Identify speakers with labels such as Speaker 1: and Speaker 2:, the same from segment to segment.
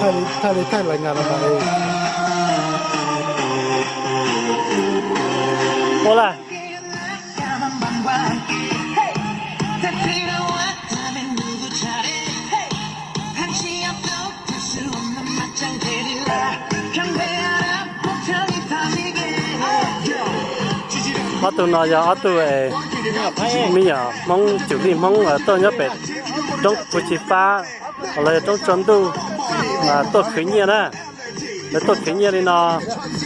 Speaker 1: 太冷啊了嘛
Speaker 2: 过来。阿杜那呀，阿杜诶，咩呀？蒙就你蒙多一别，中不去发，后来中专都多ขึ้นเนี่ยนะแล้วตัวขึ้นเนี่ยนี่นะ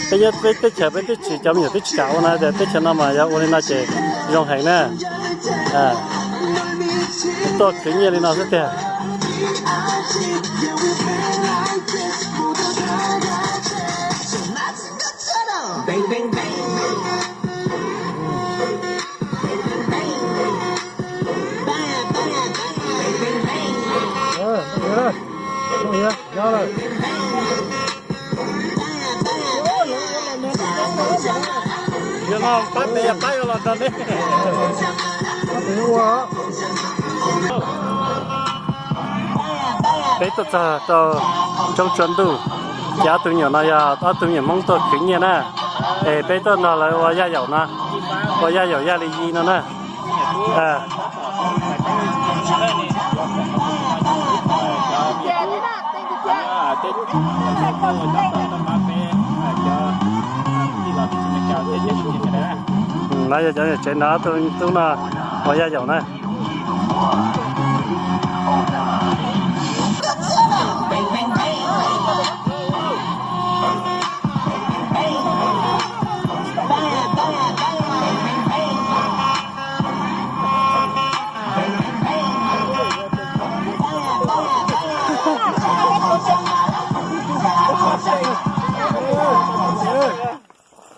Speaker 2: ไปยัดไปเฉยไปที่จำอยู่ที่เก่านะแต่ที่ชนะมาอย่างวันนี้น่าจะยองแห่งนะตัวขึ้นเนี่ยนี่นะสุดท้าย要了。ยังเอาไปเตะไปกันแล้วตอนนี้ถึงหัวไปตัวจะtrong chuẩn đủ giá tuổi nhỏ này à tuổi nhỏ mong tôi khuyến nhiên nèไปตัวnào làว่าย่าเหยานะว่าย่าเหยาย่าลียีนั่นนะnãy giờ chơi chơi nó tôi là hỏi ra dầu này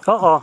Speaker 2: có